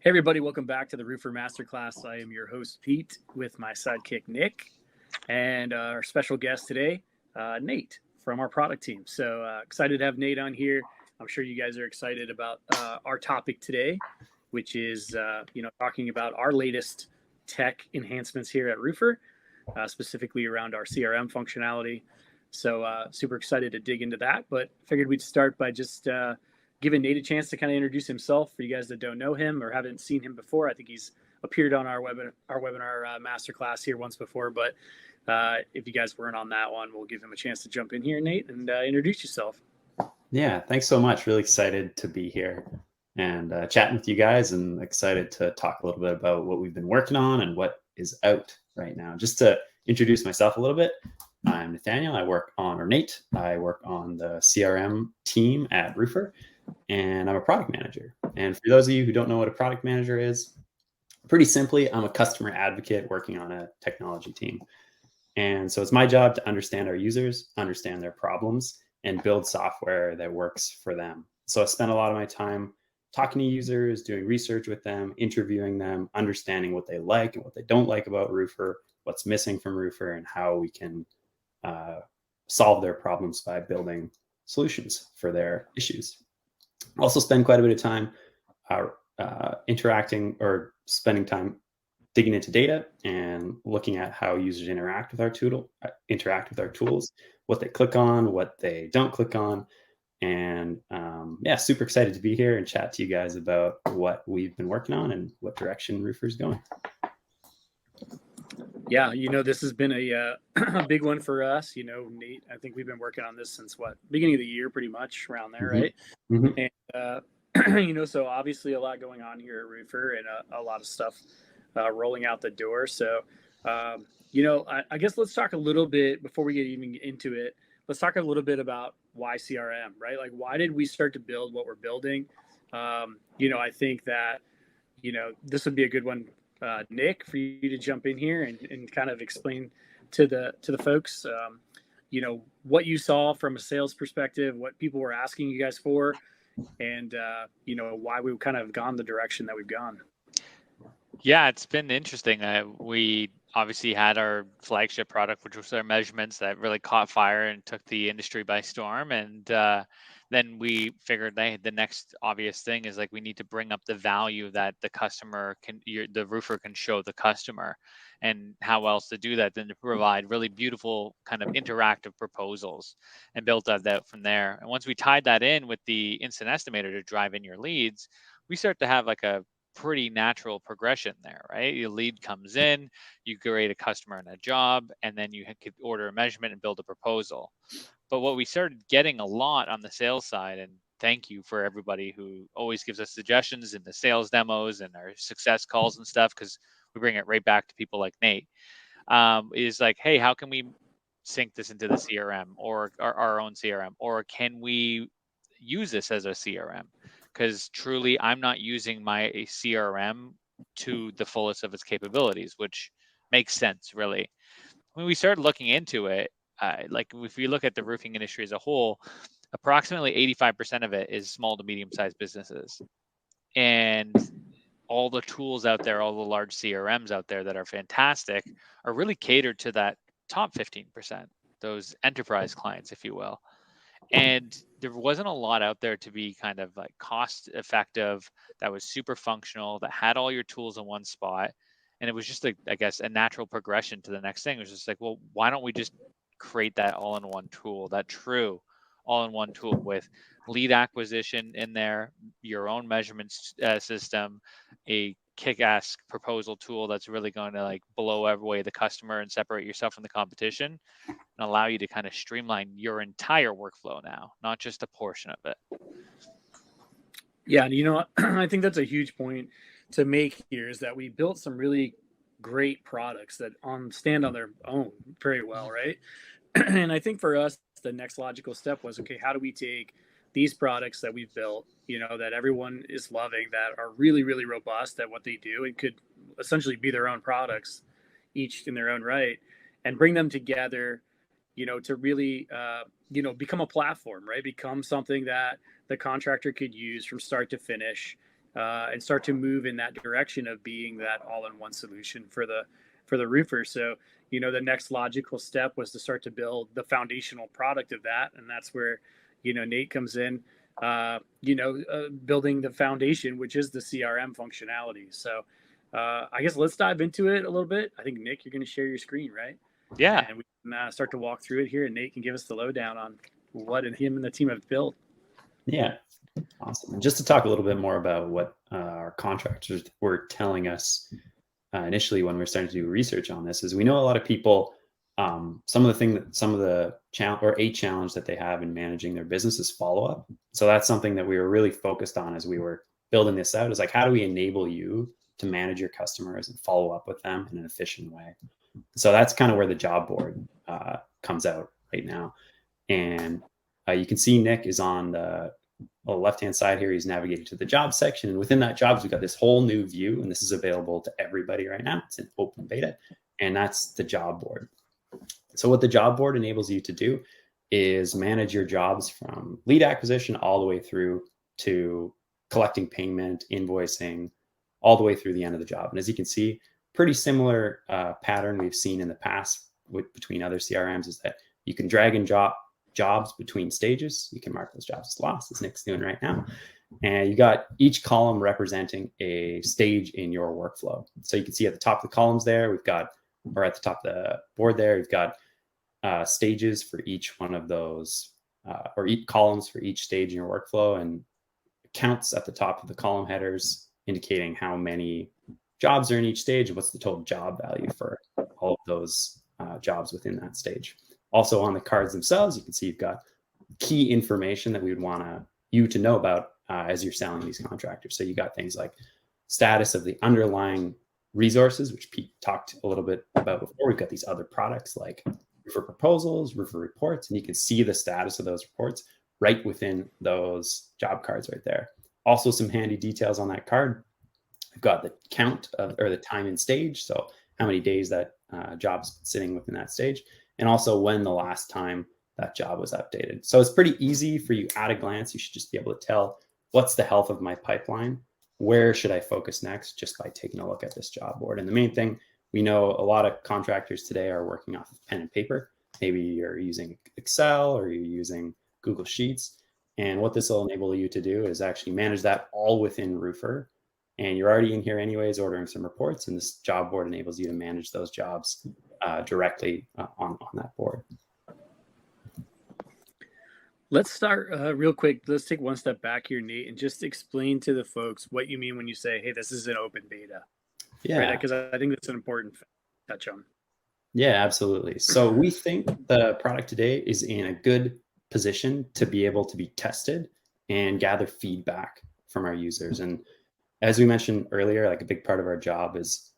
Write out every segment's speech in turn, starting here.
Hey everybody, welcome back to the Roofr Masterclass. I am your host Pete with my sidekick Nick, and our special guest today, Nate from our product team. So excited to have Nate on here. I'm sure you guys are excited about our topic today, which is talking about our latest tech enhancements here at Roofr, specifically around our CRM functionality. So super excited to dig into that, but figured we'd start by just giving Nate a chance to kind of introduce himself for you guys that don't know him or haven't seen him before. I think he's appeared on our webinar masterclass here once before, but if you guys weren't on that one, we'll give him a chance to jump in here, Nate, and introduce yourself. Yeah, thanks so much. Really excited to be here and chatting with you guys, and excited to talk a little bit about what we've been working on and what is out right now. Just to introduce myself a little bit, I'm Nathaniel. I work on the CRM team at Roofr, and I'm a product manager. And for those of you who don't know what a product manager is, pretty simply, I'm a customer advocate working on a technology team. And so it's my job to understand our users, understand their problems, and build software that works for them. So I spend a lot of my time talking to users, doing research with them, interviewing them, understanding what they like and what they don't like about Roofr, what's missing from Roofr, and how we can solve their problems by building solutions for their issues. Also spend quite a bit of time interacting or spending time digging into data and looking at how users interact with our tools, what they click on, what they don't click on. And super excited to be here and chat to you guys about what we've been working on and what direction Roofr's going. Yeah, this has been a big one for us. Nate, I think we've been working on this since beginning of the year, pretty much around there, right? Mm-hmm. And so obviously a lot going on here at Roofr and a lot of stuff rolling out the door. So, I guess let's talk a little bit before we get even into it. Let's talk a little bit about why CRM, right? Like, why did we start to build what we're building? I think that, this would be a good one, Nick, for you to jump in here and kind of explain to the folks, what you saw from a sales perspective, what people were asking you guys for, and, why we've kind of gone the direction that we've gone. Yeah, it's been interesting. We obviously had our flagship product, which was our measurements, that really caught fire and took the industry by storm. And then we figured the next obvious thing is we need to bring up the value that the Roofr can show the customer, and how else to do that than to provide really beautiful kind of interactive proposals, and built that from there. And once we tied that in with the instant estimator to drive in your leads, we start to have a pretty natural progression there, right? Your lead comes in, you create a customer and a job, and then you could order a measurement and build a proposal. But what we started getting a lot on the sales side, and thank you for everybody who always gives us suggestions in the sales demos and our success calls and stuff, because we bring it right back to people like Nate, is hey, how can we sync this into the CRM or our own CRM, or can we use this as a CRM? Because truly, I'm not using my CRM to the fullest of its capabilities, which makes sense, really. When we started looking into it, if we look at the roofing industry as a whole, approximately 85% of it is small to medium-sized businesses. And all the tools out there, all the large CRMs out there that are fantastic, are really catered to that top 15%, those enterprise clients, if you will. And there wasn't a lot out there to be kind of cost effective, that was super functional, that had all your tools in one spot. And it was just I guess a natural progression to the next thing. It was just well, why don't we just create that all-in-one tool, that true all-in-one tool with lead acquisition in there, your own measurement system, a kick-ass proposal tool that's really going to blow away the customer and separate yourself from the competition, and allow you to kind of streamline your entire workflow now, not just a portion of it. Yeah, I think that's a huge point to make here, is that we built some really great products that stand on their own very well, right? And I think for us, the next logical step was, okay, how do we take these products that we've built, that everyone is loving, that are really, really robust at what they do, and could essentially be their own products, each in their own right, and bring them together, to really, become a platform, right? Become something that the contractor could use from start to finish, and start to move in that direction of being that all-in-one solution for the roofer. So, the next logical step was to start to build the foundational product of that, and that's where, Nate comes in, building the foundation, which is the CRM functionality. So, I guess let's dive into it a little bit. I think, Nick, you're going to share your screen, right? Yeah. And we can start to walk through it here, and Nate can give us the lowdown on what him and the team have built. Yeah, awesome. And just to talk a little bit more about what our contractors were telling us initially when we were starting to do research on this, is we know a lot of people, some of the challenge that they have in managing their business is follow-up. So that's something that we were really focused on as we were building this out, is like, how do we enable you to manage your customers and follow up with them in an efficient way? So that's kind of where the job board comes out right now. And you can see Nick is on the left-hand side here. He's navigating to the jobs section. And within that jobs, we've got this whole new view. And this is available to everybody right now. It's in open beta. And that's the job board. So what the job board enables you to do is manage your jobs from lead acquisition all the way through to collecting payment, invoicing, all the way through the end of the job. And as you can see, pretty similar pattern we've seen in the past between other CRMs is that you can drag and drop jobs between stages. You can mark those jobs as lost, as Nick's doing right now. And you got each column representing a stage in your workflow. So you can see at the top of the columns there, at the top of the board there, we've got stages for each one of those, or each columns for each stage in your workflow, and counts at the top of the column headers indicating how many jobs are in each stage and what's the total job value for all of those jobs within that stage. Also on the cards themselves, you can see you've got key information that we would want you to know about as you're selling these contractors. So you got things like status of the underlying resources, which Pete talked a little bit about before. We've got these other products like Roofr proposals, Roofr reports, and you can see the status of those reports right within those job cards right there. Also some handy details on that card. We've got the count or the time in stage. So how many days that job's sitting within that stage, and also when the last time that job was updated. So it's pretty easy for you at a glance. You should just be able to tell what's the health of my pipeline. Where should I focus next, just by taking a look at this job board. And the main thing, we know a lot of contractors today are working off of pen and paper. Maybe you're using Excel or you're using Google Sheets. And what this will enable you to do is actually manage that all within Roofr. And you're already in here anyways, ordering some reports, and this job board enables you to manage those jobs directly on that board. Let's start real quick. Let's take one step back here, Nate, and just explain to the folks what you mean when you say, hey, this is an open beta. Yeah. Because I think that's an important touch on. Yeah, absolutely. So we think the product today is in a good position to be able to be tested and gather feedback from our users. And as we mentioned earlier, like a big part of our job is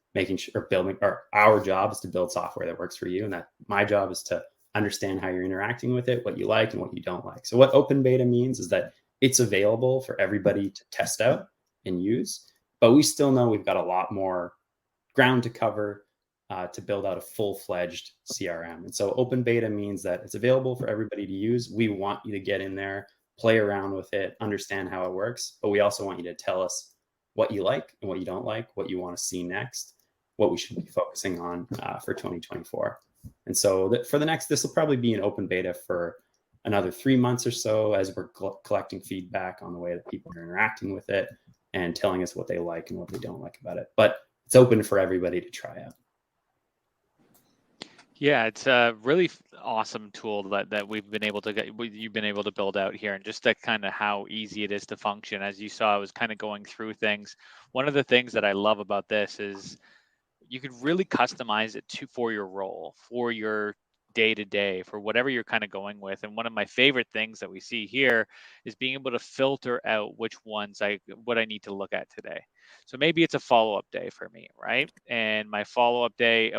our job is to build software that works for you. And that my job is to understand how you're interacting with it, what you like and what you don't like. So what open beta means is that it's available for everybody to test out and use, but we still know we've got a lot more ground to cover to build out a full-fledged CRM. And so open beta means that it's available for everybody to use. We want you to get in there, play around with it, understand how it works, but we also want you to tell us what you like and what you don't like, what you want to see next, what we should be focusing on for 2024. And so this will probably be an open beta for another 3 months or so as we're collecting feedback on the way that people are interacting with it and telling us what they like and what they don't like about it. But it's open for everybody to try out. Yeah, it's a really awesome tool that you've been able to build out here, and just that kind of how easy it is to function. As you saw, I was kind of going through things. One of the things that I love about this is you could really customize it for your role, for your day-to-day, for whatever you're kind of going with. And one of my favorite things that we see here is being able to filter out which ones what I need to look at today. So maybe it's a follow-up day for me, right? And my follow-up day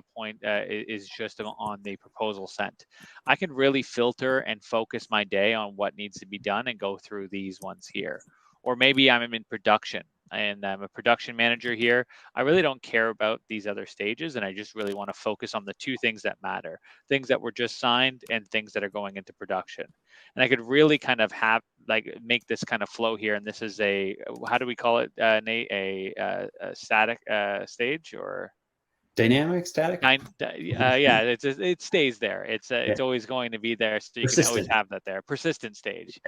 is just on the proposal sent. I can really filter and focus my day on what needs to be done and go through these ones here. Or maybe I'm in production and I'm a production manager here. I really don't care about these other stages, and I just really want to focus on the two things that matter, things that were just signed and things that are going into production. And I could really kind of have like make this kind of flow here. And this is how do we call it, Nate? A static stage or Dynamic, static? yeah, it stays there. It's Yeah. always going to be there, so you can always Persistent. have that there. Persistent stage.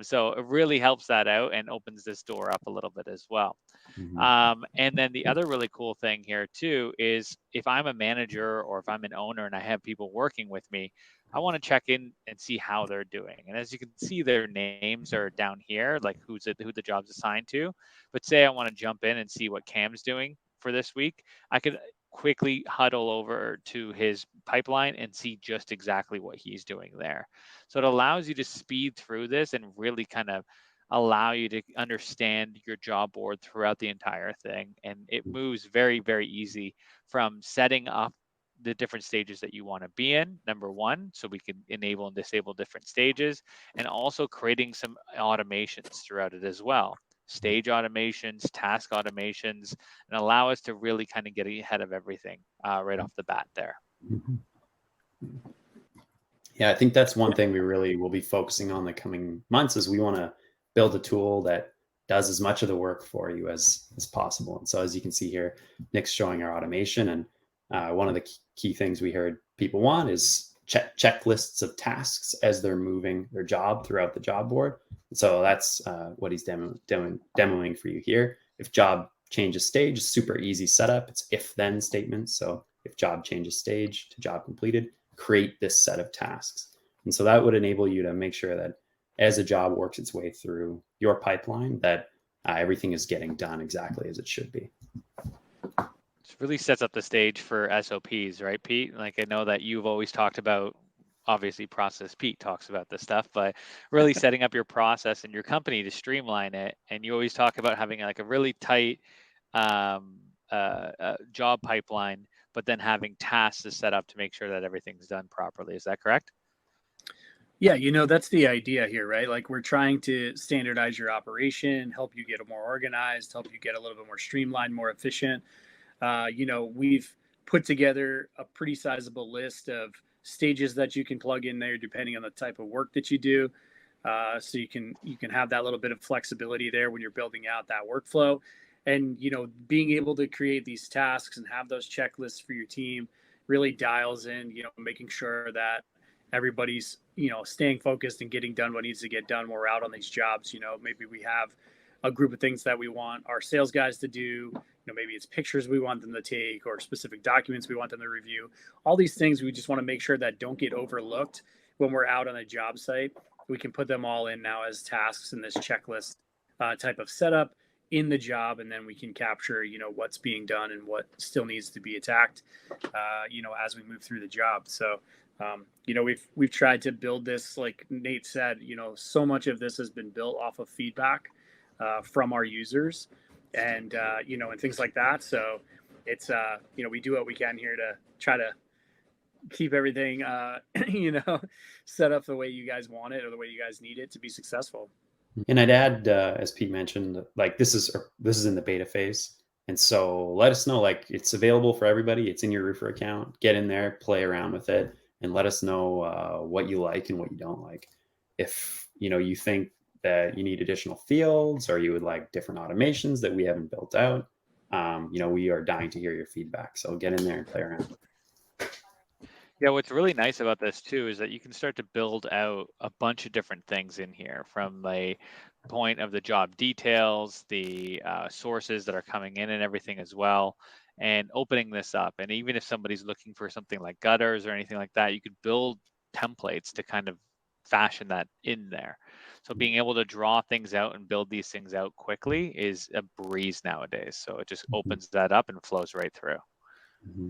So it really helps that out and opens this door up a little bit as well. And then the other really cool thing here too is if I'm a manager or if I'm an owner and I have people working with me, I want to check in and see how they're doing. And as you can see, their names are down here, like who the job's assigned to. But say I want to jump in and see what Cam's doing for this week, I could quickly huddle over to his pipeline and see just exactly what he's doing there. So it allows you to speed through this and really kind of allow you to understand your job board throughout the entire thing. And it moves very, very easy from setting up the different stages that you want to be in, number one, so we can enable and disable different stages, and also creating some automations throughout it as well. Stage automations, task automations, and allow us to really kind of get ahead of everything right off the bat there. Yeah, I think that's one thing we really will be focusing on the coming months is we want to build a tool that does as much of the work for you as possible. And so as you can see here, Nick's showing our automation. And one of the key things we heard people want is checklists of tasks as they're moving their job throughout the job board. And so that's what he's demoing for you here. If job changes stage, super easy setup. It's if-then statements. So if job changes stage to job completed, create this set of tasks. And so that would enable you to make sure that as a job works its way through your pipeline, that everything is getting done exactly as it should be. It really sets up the stage for SOPs, right, Pete? Like I know that you've always talked about, obviously Process Pete talks about this stuff, but really setting up your process and your company to streamline it. And you always talk about having like a really tight job pipeline, but then having tasks to set up to make sure that everything's done properly. Is that correct? Yeah, that's the idea here, right? Like we're trying to standardize your operation, help you get more organized, help you get a little bit more streamlined, more efficient. We've put together a pretty sizable list of stages that you can plug in there depending on the type of work that you do. So you can have that little bit of flexibility there when you're building out that workflow. And, being able to create these tasks and have those checklists for your team really dials in, making sure that everybody's, staying focused and getting done what needs to get done when we're out on these jobs. Maybe we have a group of things that we want our sales guys to do. Maybe it's pictures we want them to take or specific documents we want them to review. All these things we just want to make sure that don't get overlooked when we're out on a job site. We can put them all in now as tasks in this checklist type of setup in the job, and then we can capture what's being done and what still needs to be attacked as we move through the job. So we've tried to build this, like Nate said, so much of this has been built off of feedback from our users and and things like that. So it's we do what we can here to try to keep everything set up the way you guys want it or the way you guys need it to be successful. And I'd add, as Pete mentioned, like this is in the beta phase. And so let us know, like it's available for everybody. It's in your Roofr account. Get in there, play around with it, and let us know what you like and what you don't like. If you think that you need additional fields or you would like different automations that we haven't built out, we are dying to hear your feedback. So get in there and play around. Yeah, what's really nice about this too is that you can start to build out a bunch of different things in here, from the point of the job details, the sources that are coming in and everything as well, and opening this up. And even if somebody's looking for something like gutters or anything like that, you could build templates to kind of fashion that in there. So being able to draw things out and build these things out quickly is a breeze nowadays. So it just opens that up and flows right through. Mm-hmm.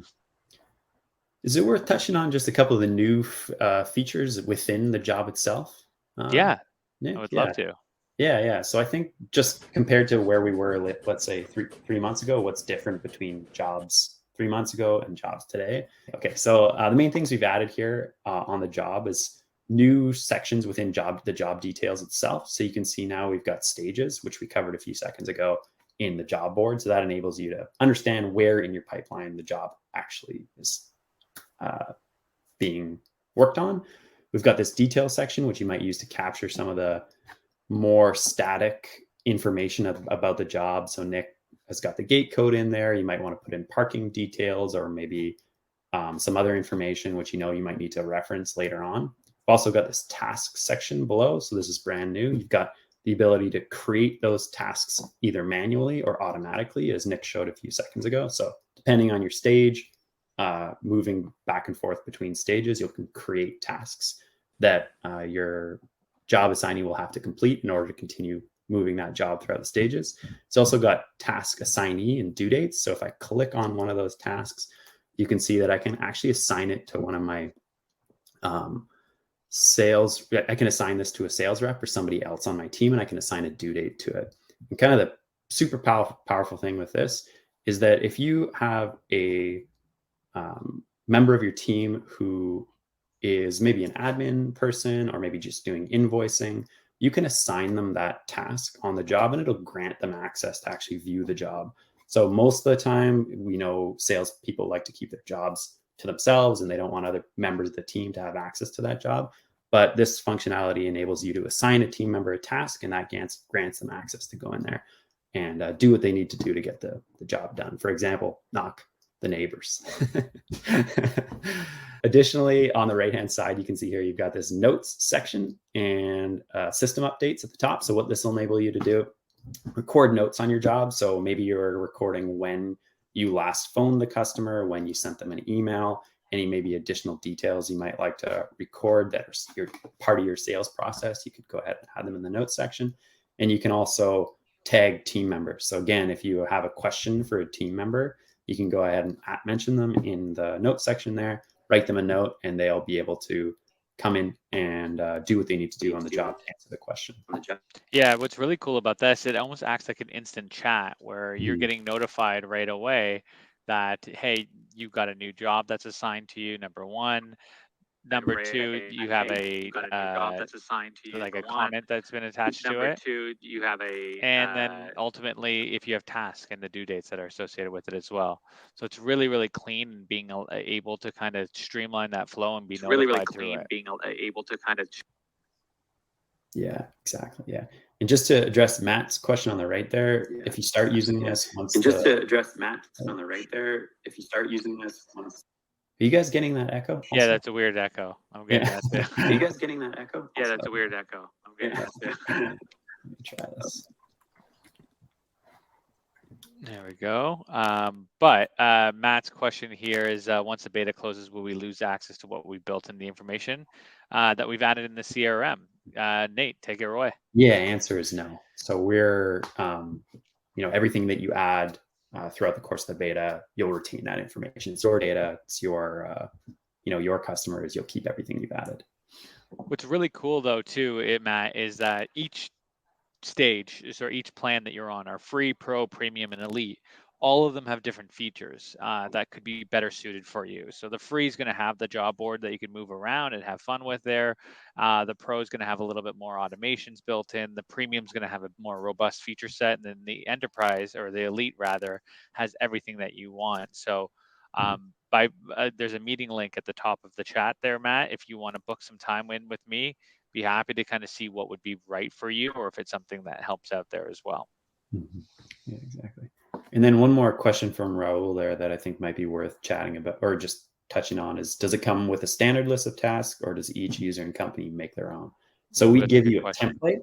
Is it worth touching on just a couple of the new features within the job itself? Yeah, Nick? I would love to. Yeah. So I think just compared to where we were, let's say three months ago, what's different between jobs 3 months ago and jobs today? Okay, so the main things we've added here on the job is new sections within the job details itself. So you can see now we've got stages, which we covered a few seconds ago in the job board. So that enables you to understand where in your pipeline the job actually is being worked on. We've got this detail section, which you might use to capture some of the more static information about the job. So Nick has got the gate code in there. You might want to put in parking details, or maybe some other information, which you might need to reference later on. We've also got this task section below. So this is brand new. You've got the ability to create those tasks either manually or automatically, as Nick showed a few seconds ago. So depending on your stage, moving back and forth between stages, you can create tasks that your job assignee will have to complete in order to continue moving that job throughout the stages. It's also got task assignee and due dates. So if I click on one of those tasks, you can see that I can actually assign it to one of my sales. I can assign this to a sales rep or somebody else on my team, and I can assign a due date to it. And kind of the super powerful thing with this is that if you have a member of your team who is maybe an admin person or maybe just doing invoicing, you can assign them that task on the job and it'll grant them access to actually view the job. So most of the time, we know salespeople like to keep their jobs to themselves and they don't want other members of the team to have access to that job. But this functionality enables you to assign a team member a task, and that grants them access to go in there and do what they need to do to get the job done. For example, knock the neighbors. Additionally, on the right-hand side, you can see here, you've got this notes section and system updates at the top. So what this will enable you to do, record notes on your job. So maybe you're recording when you last phoned the customer, when you sent them an email, any maybe additional details you might like to record that are part of your sales process. You could go ahead and add them in the notes section. And you can also tag team members. So again, if you have a question for a team member, you can go ahead and mention them in the notes section there, write them a note, and they'll be able to come in and do what they need to do on the job to answer the question. Yeah, what's really cool about this, it almost acts like an instant chat where you're getting notified right away that, hey, you've got a new job that's assigned to you, number one. Number two, you have a like a comment that's been attached to it. And then ultimately, if you have tasks and the due dates that are associated with it as well. So it's really, really clean, and being able to kind of streamline that flow and be notified through it. Yeah, exactly. Yeah. And just to address Matt's question on the right there, if you start using this once, are you guys getting that echo? Also? Yeah, that's a weird echo. I'm getting that too. Are you guys getting that echo? Yeah, that's a weird echo. I'm getting that too. Let me try this. There we go. But Matt's question here is, once the beta closes, will we lose access to what we built in the information that we've added in the CRM? Nate, take it away. Yeah, answer is no. So we're, everything that you add throughout the course of the beta, you'll retain that information. It's your data. It's your, your customers. You'll keep everything you've added. What's really cool though, too, Matt, is that each stage or each plan that you're on are free, pro, premium, and elite. All of them have different features that could be better suited for you. So the free is going to have the job board that you can move around and have fun with there. The pro is going to have a little bit more automations built in. The premium is going to have a more robust feature set. And then the enterprise, or the elite rather, has everything that you want. So there's a meeting link at the top of the chat there, Matt. If you want to book some time in with me, be happy to kind of see what would be right for you, or if it's something that helps out there as well. Mm-hmm. Yeah, exactly. And then one more question from Raul there that I think might be worth chatting about or just touching on is, does it come with a standard list of tasks, or does each user and company make their own? So we give you a template.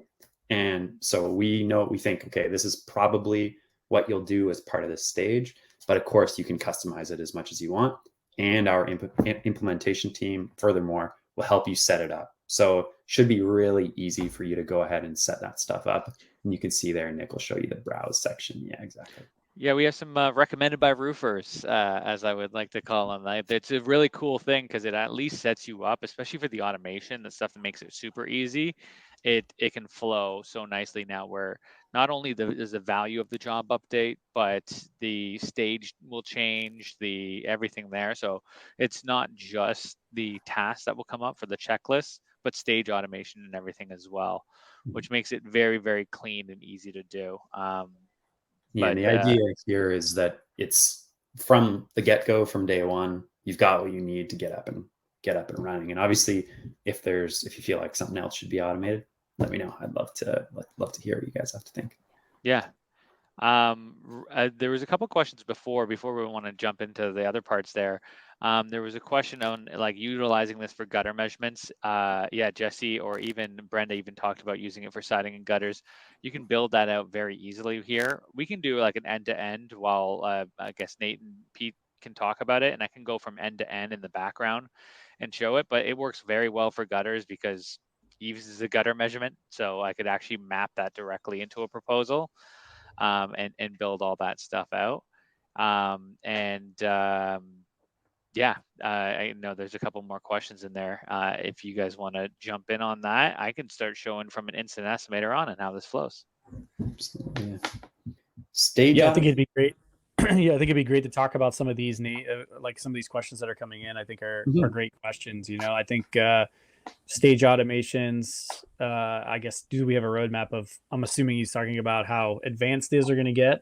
And so we think, okay, this is probably what you'll do as part of this stage. But of course, you can customize it as much as you want. And our implementation team, furthermore, will help you set it up. So it should be really easy for you to go ahead and set that stuff up. And you can see there, Nick will show you the browse section. Yeah, exactly. Yeah, we have some recommended by roofers, as I would like to call them. It's a really cool thing because it at least sets you up, especially for the automation, the stuff that makes it super easy. It can flow so nicely now, where not only is the value of the job update, but the stage will change, everything there. So it's not just the tasks that will come up for the checklist, but stage automation and everything as well, which makes it very, very clean and easy to do. And the idea here is that it's from the get-go, from day one, you've got what you need to get up and get up and running. And obviously, if you feel like something else should be automated, let me know. I'd love to hear what you guys have to think. Yeah. There was a couple questions before we want to jump into the other parts there. There was a question on like utilizing this for gutter measurements. Yeah, Jesse or even Brenda even talked about using it for siding and gutters. You can build that out very easily here. We can do like an end to end while I guess Nate and Pete can talk about it, and I can go from end to end in the background and show it. But it works very well for gutters because Eves is a gutter measurement, so I could actually map that directly into a proposal. And build all that stuff out. Yeah, I know there's a couple more questions in there. If you guys want to jump in on that, I can start showing from an instant estimator on and how this flows. Absolutely. Stage. Yeah, I think it'd be great. Yeah, I think it'd be great to talk about some of these, like some of these questions that are coming in. I think are great questions. I think stage automations. I guess, do we have a roadmap of? I'm assuming he's talking about how advanced these are going to get.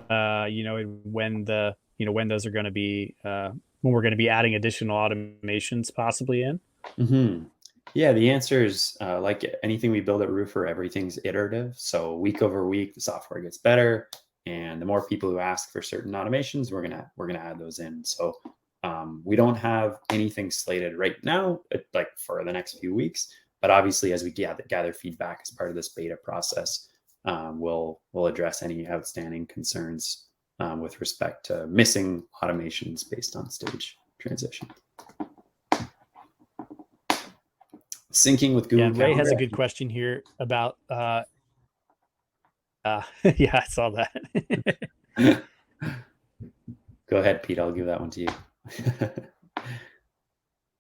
When those are going to be when we're going to be adding additional automations possibly in. Mm-hmm. Yeah, the answer is like anything we build at Roofr, everything's iterative. So week over week, the software gets better, and the more people who ask for certain automations, we're gonna add those in. So we don't have anything slated right now, like for the next few weeks. But obviously, as we gather feedback as part of this beta process, we'll address any outstanding concerns with respect to missing automations based on stage transition. Syncing with Google. Yeah, Ray has a good question here about. Yeah, I saw that. Go ahead, Pete. I'll give that one to you.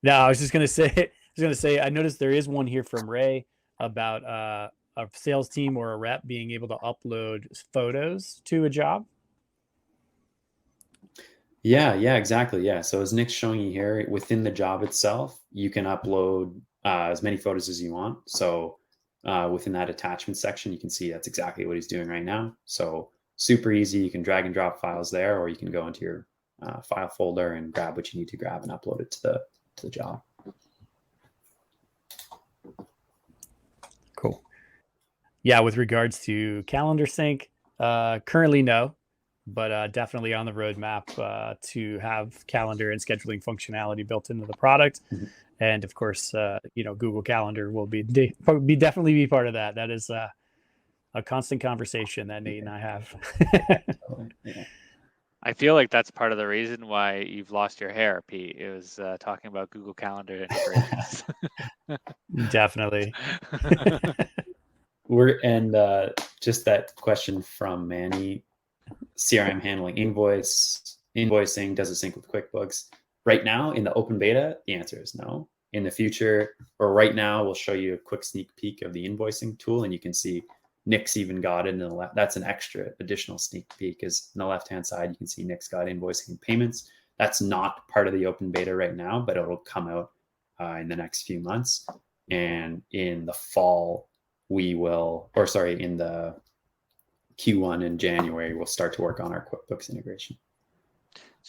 No, I was going to say, I noticed there is one here from Ray about a sales team or a rep being able to upload photos to a job. Yeah, exactly. Yeah. So as Nick's showing you here, within the job itself, you can upload as many photos as you want. So within that attachment section, you can see that's exactly what he's doing right now. So super easy. You can drag and drop files there, or you can go into your file folder and grab what you need to grab and upload it to the job. Cool. Yeah, with regards to calendar sync, currently no, but definitely on the roadmap to have calendar and scheduling functionality built into the product. Mm-hmm. And of course, Google Calendar will definitely be part of that. That is a constant conversation that Nate and I have. Yeah. I feel like that's part of the reason why you've lost your hair, Pete. It was talking about Google Calendar integrations. Definitely. Just that question from Manny, CRM handling invoicing, does it sync with QuickBooks? Right now in the open beta, the answer is no. In the future, or right now, we'll show you a quick sneak peek of the invoicing tool, and you can see Nick's even got it in the left. That's an additional sneak peek, because on the left-hand side, you can see Nick's got invoicing and payments. That's not part of the open beta right now, but it'll come out in the next few months. And in the fall, in the Q1 in January, we'll start to work on our QuickBooks integration.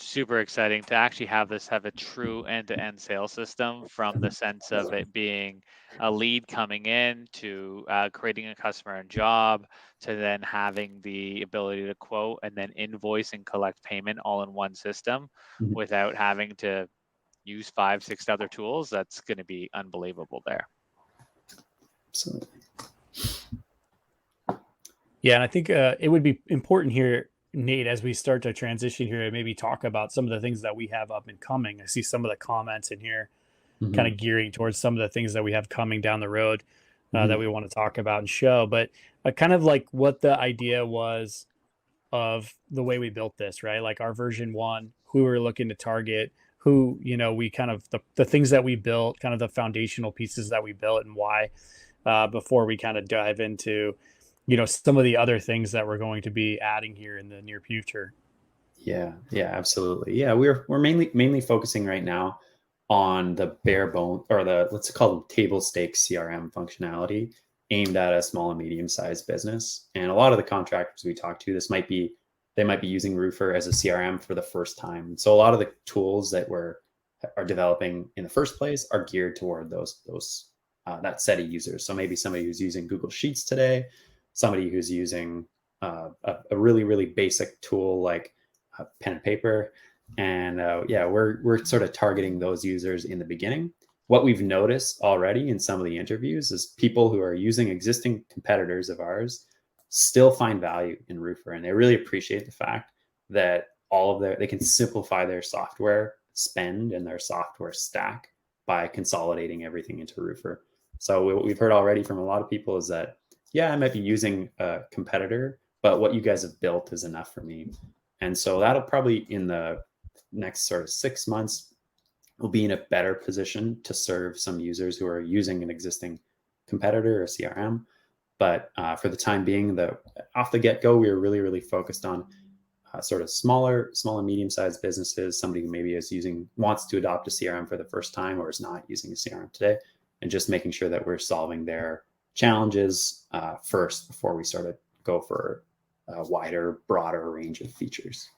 Super exciting to actually have a true end-to-end sales system, from the sense of it being a lead coming in to creating a customer and job, to then having the ability to quote and then invoice and collect payment all in one system, mm-hmm. without having to use 5-6 other tools. That's going to be unbelievable there. Absolutely. Yeah, and I think it would be important here, Nate, as we start to transition here, and maybe talk about some of the things that we have up and coming. I see some of the comments in here, mm-hmm. kind of gearing towards some of the things that we have coming down the road mm-hmm. that we want to talk about and show. But kind of like what the idea was of the way we built this, right? Like our version 1, who we're looking to target, who, we kind of the things that we built, kind of the foundational pieces that we built, and why, before we kind of dive into some of the other things that we're going to be adding here in the near future. Yeah, absolutely. Yeah, we're mainly focusing right now on the bare bone, or let's call them table stakes CRM functionality aimed at a small and medium-sized business. And a lot of the contractors we talk to, they might be using Roofr as a CRM for the first time. So a lot of the tools that we're are developing in the first place are geared toward those that set of users. So maybe somebody who's using Google Sheets today, somebody who's using a really basic tool like pen and paper, and yeah, we're sort of targeting those users in the beginning. What we've noticed already in some of the interviews is people who are using existing competitors of ours still find value in Roofr, and they really appreciate the fact that they can simplify their software spend and their software stack by consolidating everything into Roofr. So what we've heard already from a lot of people is that, yeah, I might be using a competitor, but what you guys have built is enough for me. And so that'll probably, in the next sort of 6 months, we'll be in a better position to serve some users who are using an existing competitor or CRM. But for the time being, off the get-go, we were really focused on sort of smaller, medium-sized businesses, somebody who maybe wants to adopt a CRM for the first time or is not using a CRM today, and just making sure that we're solving their challenges first before we sort of go for a wider, broader range of features.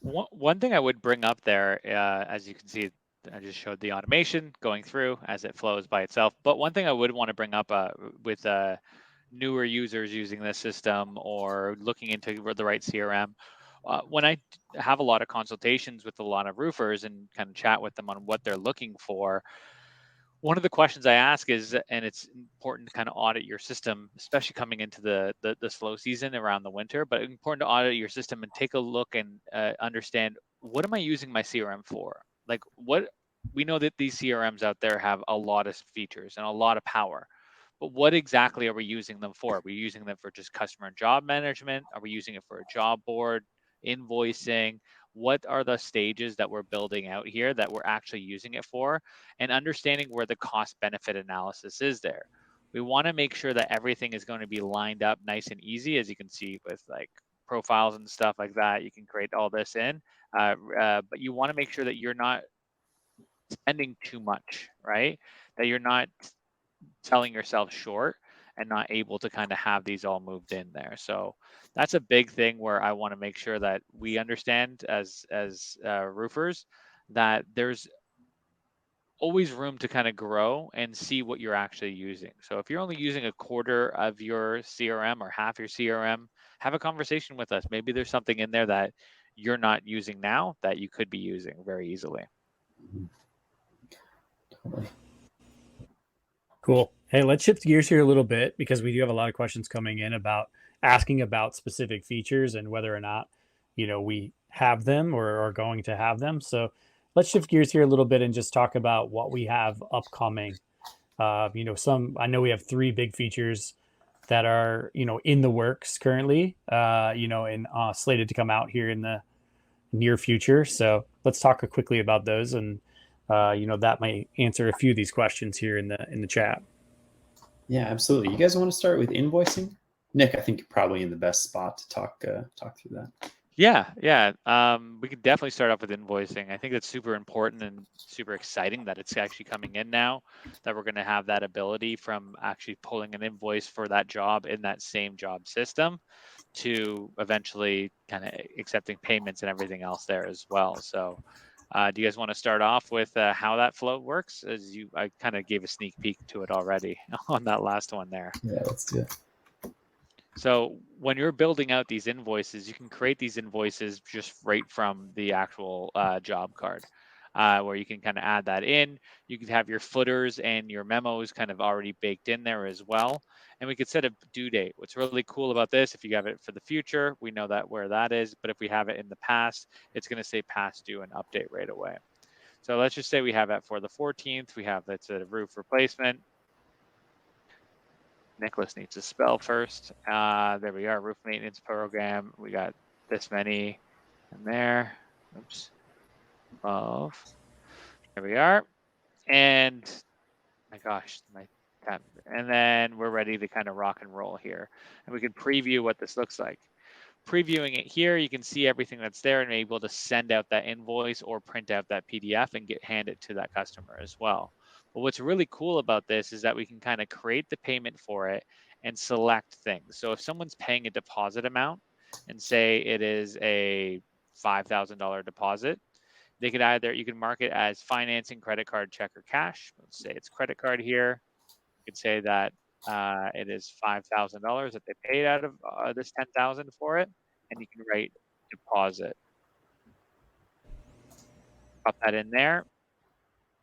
One thing I would bring up there, as you can see, I just showed the automation going through as it flows by itself. But one thing I would want to bring up with newer users using this system or looking into the right CRM, when I have a lot of consultations with a lot of roofers and kind of chat with them on what they're looking for, one of the questions I ask is, and it's important to kind of audit your system, especially coming into the slow season around the winter, but it's important to audit your system and take a look and understand, what am I using my CRM for? Like, we know that these CRMs out there have a lot of features and a lot of power, but what exactly are we using them for? Are we using them for just customer and job management? Are we using it for a job board, invoicing? What are the stages that we're building out here that we're actually using it for, and understanding where the cost benefit analysis is there. We want to make sure that everything is going to be lined up nice and easy, as you can see with like profiles and stuff like that. You can create all this in, but you want to make sure that you're not spending too much, right? That you're not selling yourself short and not able to kind of have these all moved in there. So that's a big thing where I want to make sure that we understand as roofers that there's always room to kind of grow and see what you're actually using. So if you're only using a quarter of your CRM or half your CRM, have a conversation with us. Maybe there's something in there that you're not using now that you could be using very easily. Totally. Cool. Hey, let's shift gears here a little bit, because we do have a lot of questions coming in asking about specific features and whether or not, we have them or are going to have them. So let's shift gears here a little bit and just talk about what we have upcoming. I know we have 3 big features that are, in the works currently, and slated to come out here in the near future. So let's talk quickly about those, and that might answer a few of these questions here in the chat. Yeah, absolutely. You guys want to start with invoicing? Nick, I think you're probably in the best spot to talk through that. Yeah. We could definitely start off with invoicing. I think that's super important and super exciting that it's actually coming in now, that we're going to have that ability from actually pulling an invoice for that job in that same job system to eventually kind of accepting payments and everything else there as well. So do you guys want to start off with how that flow works? I kind of gave a sneak peek to it already on that last one there. Yeah, let's do it. So when you're building out these invoices, you can create these invoices just right from the actual job card, where you can kind of add that in. You could have your footers and your memos kind of already baked in there as well. And we could set a due date. What's really cool about this, if you have it for the future, we know that where that is. But if we have it in the past, it's going to say past due and update right away. So let's just say we have that for the 14th. We have that's a roof replacement. Nicholas needs to spell first. There we are, roof maintenance program. We got this many in there. Oops. 12. There we are. And my gosh, my tab. And then we're ready to kind of rock and roll here. And we can preview what this looks like. Previewing it here, you can see everything that's there and be able to send out that invoice or print out that PDF and hand it to that customer as well. But what's really cool about this is that we can kind of create the payment for it and select things. So if someone's paying a deposit amount and say it is a $5,000 deposit, They could either, you can mark it as financing, credit card, check, or cash. Let's say it's credit card here. You could say that it is $5,000 that they paid out of this 10,000 for it, and you can write deposit. Pop that in there.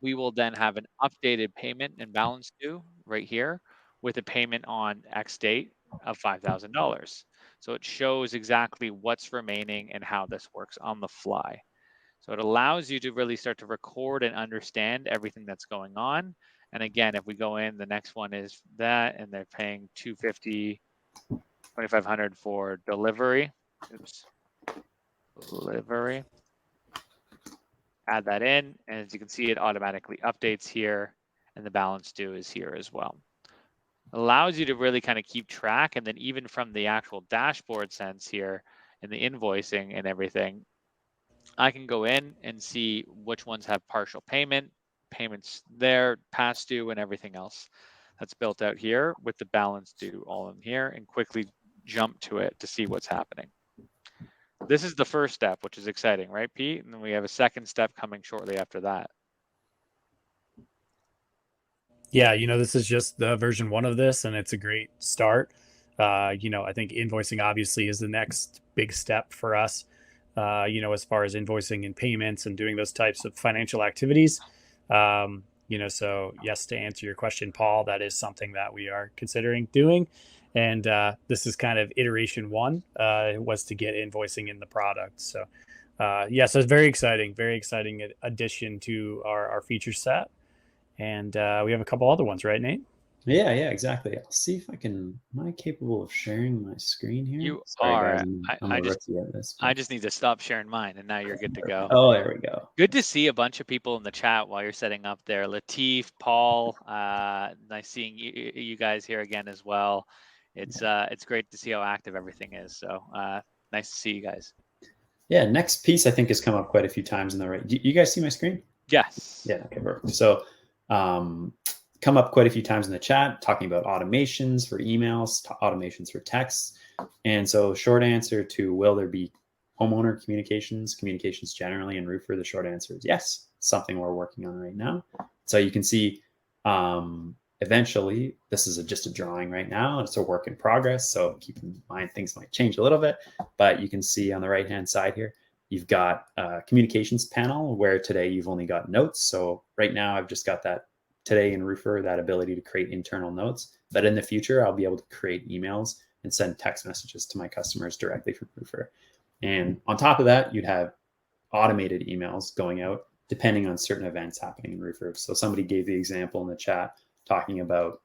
We will then have an updated payment and balance due right here with a payment on X date of $5,000. So it shows exactly what's remaining and how this works on the fly. So it allows you to really start to record and understand everything that's going on. And again, if we go in, the next one is that, and they're paying $250, $2,500 for delivery. Oops, delivery. Add that in, and as you can see, it automatically updates here, and the balance due is here as well. It allows you to really kind of keep track, and then even from the actual dashboard sense here, and the invoicing and everything, I can go in and see which ones have partial payments there, past due, and everything else that's built out here with the balance due all in here, and quickly jump to it to see what's happening. This is the first step, which is exciting, right, Pete? And then we have a second step coming shortly after that. Yeah, this is just the version 1 of this, and it's a great start. I think invoicing obviously is the next big step for us, as far as invoicing and payments and doing those types of financial activities. So yes, to answer your question, Paul, that is something that we are considering doing. And this is kind of iteration 1, was to get invoicing in the product. So so it's very exciting addition to our feature set. And we have a couple other ones, right, Nate? Yeah, exactly. I'll see if I can. Am I capable of sharing my screen here? You Sorry, are. guys. I'm a rookie at this. I just need to stop sharing mine, and now you're good to go. Oh, there we go. Good to see a bunch of people in the chat while you're setting up there. Latif, Paul, nice seeing you guys here again as well. It's great to see how active everything is. So nice to see you guys. Yeah, next piece I think has come up quite a few times in the right. You guys see my screen? Yes. Yeah. Okay. Perfect. So, come up quite a few times in the chat talking about automations for emails, automations for texts, and so short answer to will there be homeowner communications generally in Roofr? The short answer is yes. Something we're working on right now. So you can see. Eventually, this is just a drawing right now. It's a work in progress. So keep in mind things might change a little bit, but you can see on the right-hand side here, you've got a communications panel where today you've only got notes. So right now I've just got that today in Roofr, that ability to create internal notes. But in the future, I'll be able to create emails and send text messages to my customers directly from Roofr. And on top of that, you'd have automated emails going out depending on certain events happening in Roofr. So somebody gave the example in the chat talking about,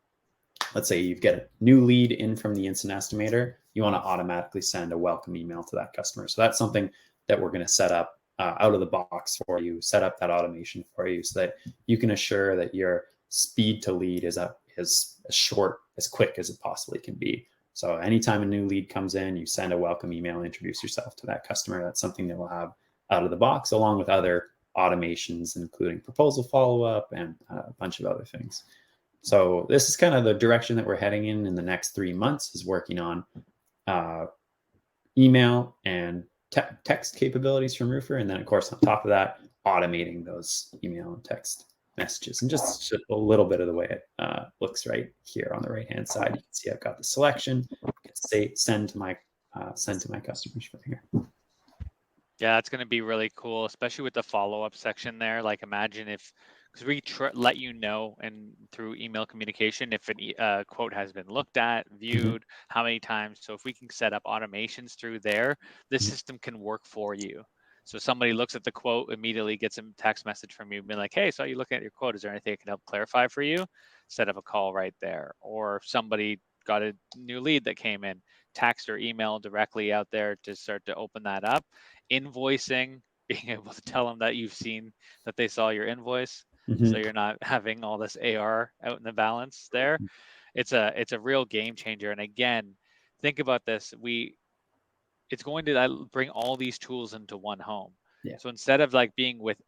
let's say you've got a new lead in from the instant estimator, you want to automatically send a welcome email to that customer. So that's something that we're going to set up out of the box for you, set up that automation for you so that you can assure that your speed to lead is as short, as quick as it possibly can be. So anytime a new lead comes in, you send a welcome email, introduce yourself to that customer. That's something that we'll have out of the box, along with other automations, including proposal follow-up and a bunch of other things. So this is kind of the direction that we're heading in the next 3 months, is working on email and text capabilities from Roofr. And then, of course, on top of that, automating those email and text messages. And just a little bit of the way it looks right here on the right-hand side. You can see I've got the selection. I can say send to my customers from here. Yeah, it's going to be really cool, especially with the follow-up section there. Like, imagine if, because we let you know and through email communication if a quote has been looked at, viewed, how many times. So if we can set up automations through there, the system can work for you. So somebody looks at the quote, immediately gets a text message from you, being like, "Hey, saw you looking at your quote. Is there anything I can help clarify for you?" Set up a call right there. Or if somebody got a new lead that came in, text or email directly out there to start to open that up. Invoicing, being able to tell them that you've seen that they saw your invoice, so you're not having all this AR out in the balance there. It's a real game changer. And again, think about this. It's going to bring all these tools into one home. Yeah. So instead of like being with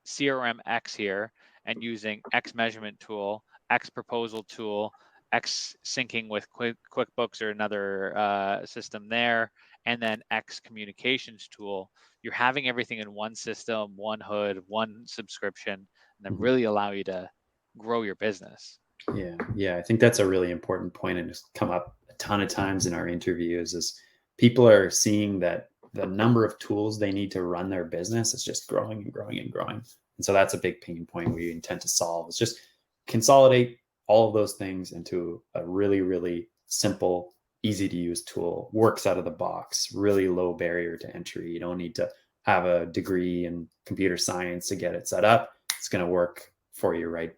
CRM X here and using X measurement tool, X proposal tool, X syncing with QuickBooks or another system there, and then X communications tool, you're having everything in one system, one hood, one subscription, and then really allow you to grow your business. Yeah. I think that's a really important point, and it's come up a ton of times in our interviews. Is people are seeing that the number of tools they need to run their business is just growing and growing and growing, and so that's a big pain point we intend to solve. Is just consolidate all of those things into a really, really simple, easy to use tool. Works out of the box, really low barrier to entry. You don't need to have a degree in computer science to get it set up. It's going to work for you right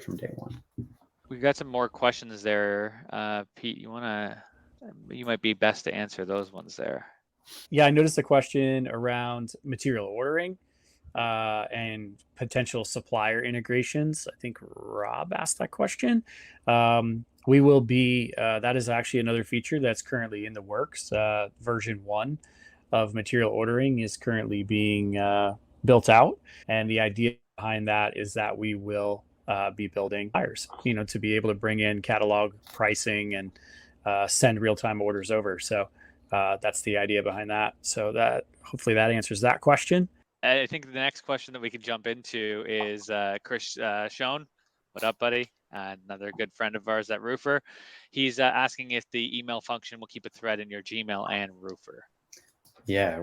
from day one. We got some more questions there. Pete, you might be best to answer those ones there. Yeah, I noticed a question around material ordering and potential supplier integrations. I think Rob asked that question. We will be, that is actually another feature that's currently in the works. Version 1 of material ordering is currently being built out. And the idea behind that is that we will be building buyers, to be able to bring in catalog pricing and send real-time orders over. So that's the idea behind that. So that hopefully that answers that question. I think the next question that we can jump into is Chris Schoen. What up, buddy? Another good friend of ours at Roofr. He's asking if the email function will keep a thread in your Gmail and Roofr. Yeah,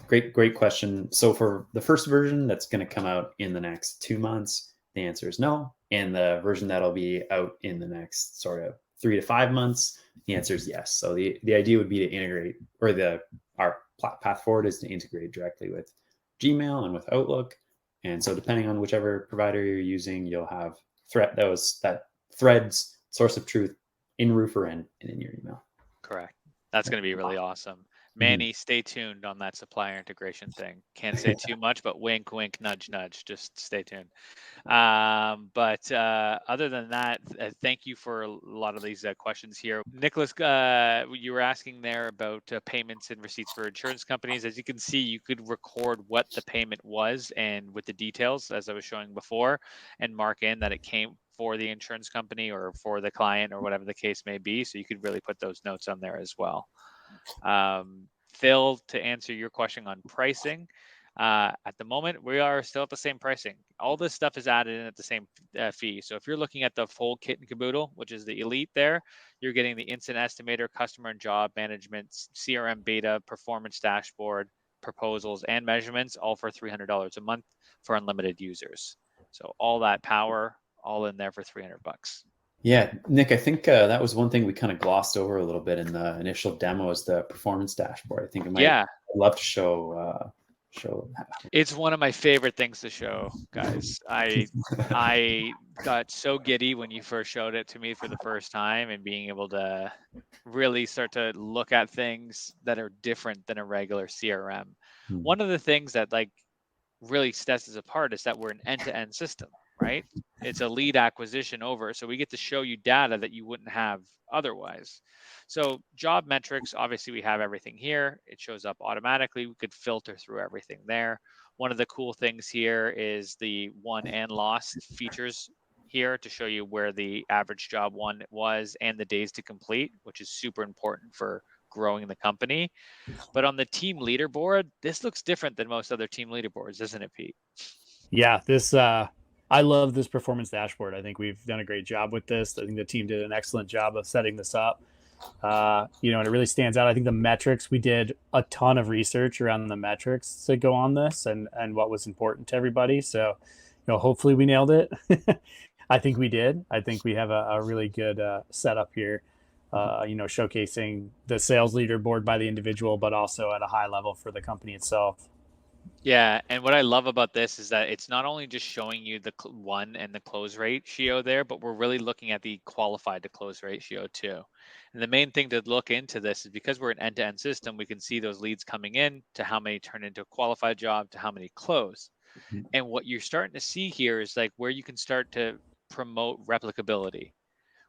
great question. So for the first version that's going to come out in the next 2 months, the answer is no. And the version that'll be out in the next sort of 3 to 5 months, the answer is yes. So the idea would be to integrate, or our path forward is to integrate directly with Gmail and with Outlook. And so depending on whichever provider you're using, you'll have that threads source of truth in Roofr and in your email. Correct. That's going to be really awesome. Manny, stay tuned on that supplier integration thing. Can't say too much, but wink, wink, nudge, nudge. Just stay tuned. But other than that, thank you for a lot of these questions here. Nicholas, you were asking there about payments and receipts for insurance companies. As you can see, you could record what the payment was and with the details, as I was showing before, and mark in that it came for the insurance company or for the client or whatever the case may be. So you could really put those notes on there as well. Phil, to answer your question on pricing, at the moment, we are still at the same pricing. All this stuff is added in at the same fee. So if you're looking at the full kit and caboodle, which is the elite there, you're getting the instant estimator, customer and job management, CRM beta, performance dashboard, proposals, and measurements, all for $300 a month for unlimited users. So all that power, all in there for $300. Yeah, Nick, I think that was one thing we kind of glossed over a little bit in the initial demo, is the performance dashboard. I think it might. Yeah. I'd love to show. It's one of my favorite things to show, guys. I got so giddy when you first showed it to me for the first time, and being able to really start to look at things that are different than a regular CRM. One of the things that really sets us apart is that we're an end-to-end system, right? It's a lead acquisition over, so we get to show you data that you wouldn't have otherwise. So job metrics, obviously we have everything here. It shows up automatically. We could filter through everything there. One of the cool things here is the won and lost features here to show you where the average job won was and the days to complete, which is super important for growing the company. But on the team leaderboard, this looks different than most other team leaderboards, isn't it, Pete? Yeah, I love this performance dashboard. I think we've done a great job with this. I think the team did an excellent job of setting this up. And it really stands out. I think the metrics, we did a ton of research around the metrics to go on this and what was important to everybody. So, hopefully we nailed it. I think we did. I think we have a really good setup here, showcasing the sales leaderboard by the individual, but also at a high level for the company itself. Yeah, and what I love about this is that it's not only just showing you the won and the close ratio there, but we're really looking at the qualified to close ratio too. And the main thing to look into this is because we're an end-to-end system, we can see those leads coming in to how many turn into a qualified job to how many close. And what you're starting to see here is where you can start to promote replicability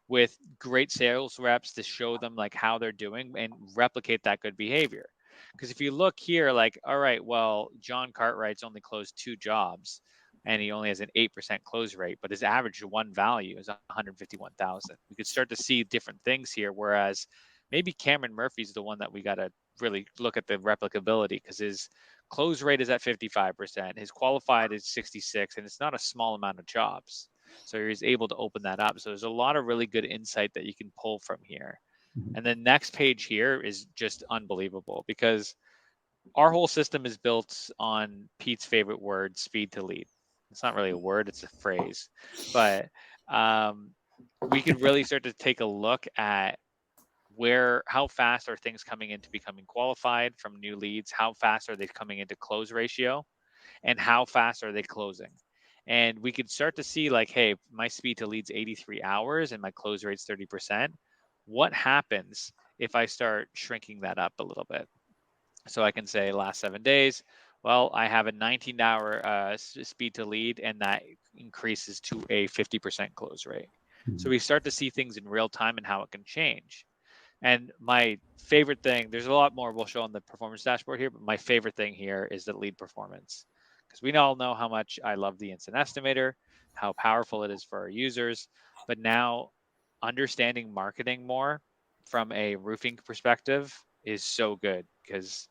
with great sales reps to show them how they're doing and replicate that good behavior. Because if you look here, all right, well, John Cartwright's only closed 2 jobs, and he only has an 8% close rate, but his average one value is 151,000. We could start to see different things here, whereas maybe Cameron Murphy's the one that we got to really look at the replicability, because his close rate is at 55%, his qualified is 66, and it's not a small amount of jobs. So he's able to open that up. So there's a lot of really good insight that you can pull from here. And the next page here is just unbelievable, because our whole system is built on Pete's favorite word, speed to lead. It's not really a word, it's a phrase. But we could really start to take a look at how fast are things coming into becoming qualified from new leads, how fast are they coming into close ratio, and how fast are they closing. And we could start to see like, hey, my speed to lead's 83 hours and my close rate's 30%. What happens if I start shrinking that up a little bit? So I can say last 7 days, well, I have a 19-hour speed to lead, and that increases to a 50% close rate. So we start to see things in real time and how it can change. And my favorite thing, there's a lot more we'll show on the performance dashboard here, but my favorite thing here is the lead performance. Because we all know how much I love the instant estimator, how powerful it is for our users. But now understanding marketing more from a roofing perspective is so good, because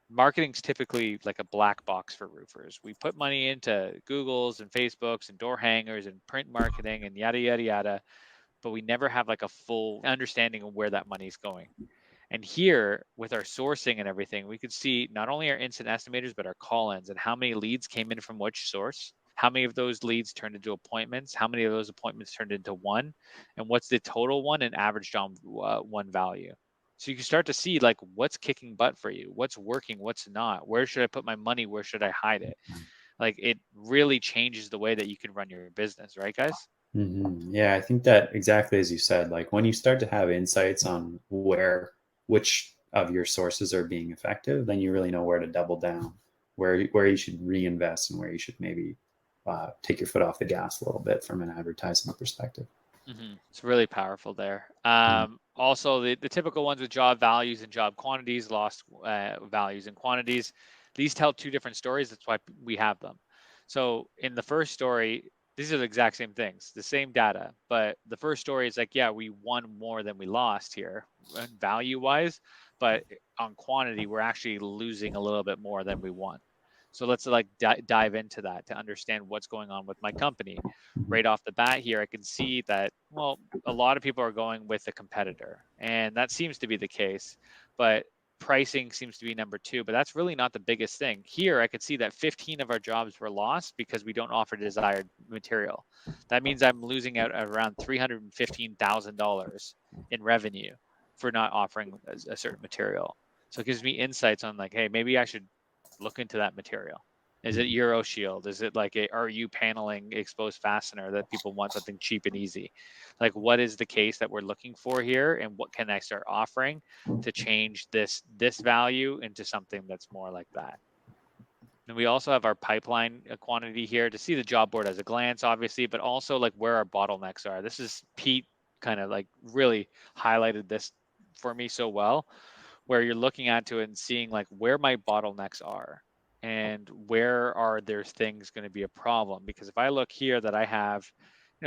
marketing's typically like a black box for roofers. We put money into Googles and Facebooks and door hangers and print marketing and yada, yada, yada, but we never have like a full understanding of where that money is going. And here with our sourcing and everything, we could see not only our instant estimators, but our call-ins and how many leads came in from which source, how many of those leads turned into appointments, how many of those appointments turned into one, and what's the total one and averaged on one value. So you can start to see like what's kicking butt for you, what's working, what's not, where should I put my money, where should I hide it? Like it really changes the way that you can run your business, right, guys? Yeah, I think that exactly as you said, like when you start to have insights on which of your sources are being effective, then you really know where to double down, where you should reinvest, and where you should maybe take your foot off the gas a little bit from an advertising perspective. It's really powerful there. Also, the typical ones with job values and job quantities, lost values and quantities, these tell two different stories. That's why we have them. So in the first story, these are the exact same things, the same data, but the first story is like, yeah, we won more than we lost here value wise, but on quantity, we're actually losing a little bit more than we won. So let's like dive into that to understand what's going on with my company. Right off the bat here, I can see that, well, a lot of people are going with a competitor, and that seems to be the case, but pricing seems to be number two, but that's really not the biggest thing. Here, I could see that 15 of our jobs were lost because we don't offer desired material. That means I'm losing out at around $315,000 in revenue for not offering a certain material. So it gives me insights on like, hey, maybe I should look into that material. Is it Euro Shield? Is it like a RU paneling exposed fastener that people want something cheap and easy? Like what is the case that we're looking for here, and what can I start offering to change this value into something that's more like that? And we also have our pipeline quantity here to see the job board as a glance, obviously, but also like where our bottlenecks are. This is Pete kind of like really highlighted this for me so well, where you're looking at it and seeing like where my bottlenecks are and where are there things going to be a problem. Because if I look here that I have,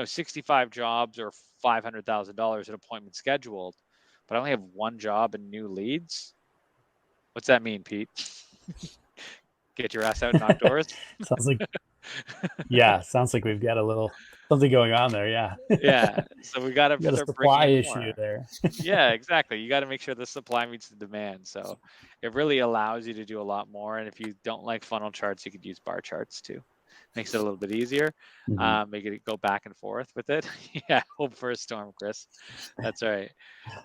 65 jobs or $500,000 in appointments scheduled, but I only have one job and new leads, what's that mean, Pete? Get your ass out and knock doors. Sounds like we've got a little something going on there. Yeah. Yeah. So we got to a supply issue there. Yeah, exactly. You got to make sure the supply meets the demand. So it really allows you to do a lot more. And if you don't like funnel charts, you could use bar charts too. Makes it a little bit easier. Make it go back and forth with it. Yeah, hope for a storm, Chris. That's right.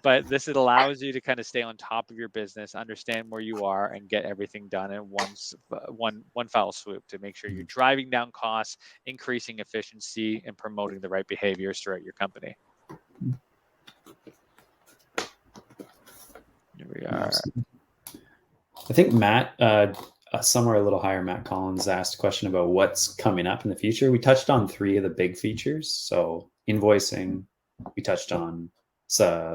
But this allows you to kind of stay on top of your business, understand where you are, and get everything done in one foul swoop to make sure you're driving down costs, increasing efficiency, and promoting the right behaviors throughout your company. Here we are. I think Matt, somewhere a little higher, Matt Collins asked a question about what's coming up in the future. We touched on 3 of the big features. So invoicing, we touched on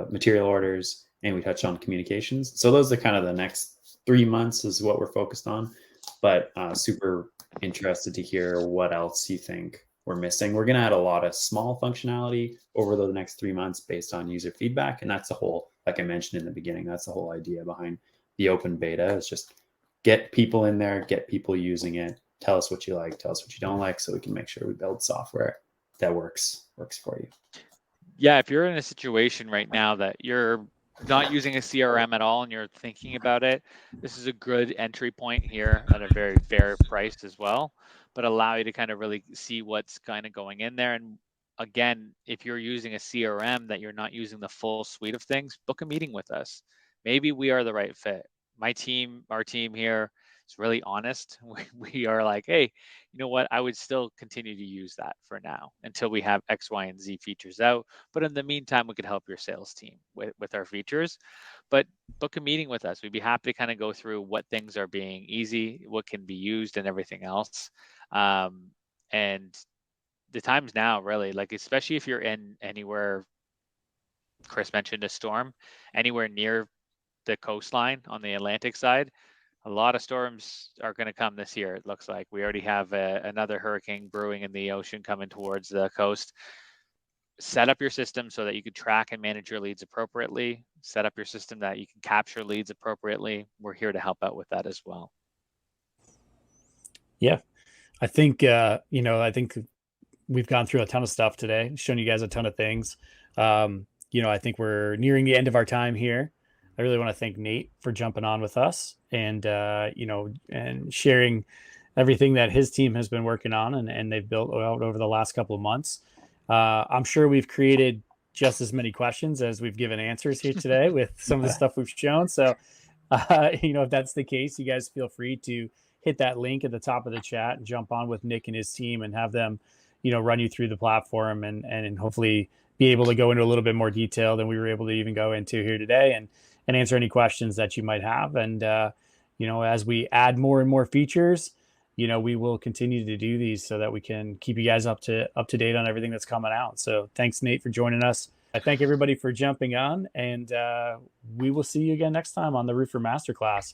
material orders, and we touched on communications. So those are kind of the next 3 months is what we're focused on. but super interested to hear what else you think we're missing. We're going to add a lot of small functionality over the next 3 months based on user feedback. And that's the whole, like I mentioned in the beginning, that's the whole idea behind the open beta, is just get people in there, get people using it, tell us what you like, tell us what you don't like, so we can make sure we build software that works for you. Yeah, if you're in a situation right now that you're not using a CRM at all and you're thinking about it, this is a good entry point here at a very fair price as well, but allow you to kind of really see what's kind of going in there. And again, if you're using a CRM that you're not using the full suite of things, book a meeting with us. Maybe we are the right fit. Our team here is really honest. We are like, hey, you know what? I would still continue to use that for now until we have X, Y, and Z features out. But in the meantime, we could help your sales team with our features. But book a meeting with us. We'd be happy to kind of go through what things are being easy, what can be used, and everything else. And the time's now, really, like, especially if you're in anywhere, Chris mentioned a storm, anywhere near the coastline on the Atlantic side, a lot of storms are going to come this year. It looks like we already have another hurricane brewing in the ocean coming towards the coast. Set up your system so that you can track and manage your leads appropriately. Set up your system that you can capture leads appropriately. We're here to help out with that as well. Yeah, I think I think we've gone through a ton of stuff today, shown you guys a ton of things. I think we're nearing the end of our time here. I really want to thank Nate for jumping on with us and and sharing everything that his team has been working on and they've built out over the last couple of months. I'm sure we've created just as many questions as we've given answers here today with some of the stuff we've shown. So, if that's the case, you guys feel free to hit that link at the top of the chat and jump on with Nick and his team and have them, run you through the platform and hopefully be able to go into a little bit more detail than we were able to even go into here today and answer any questions that you might have. And, as we add more and more features, we will continue to do these so that we can keep you guys up to date on everything that's coming out. So thanks, Nate, for joining us. I thank everybody for jumping on, and we will see you again next time on the Roofr Masterclass.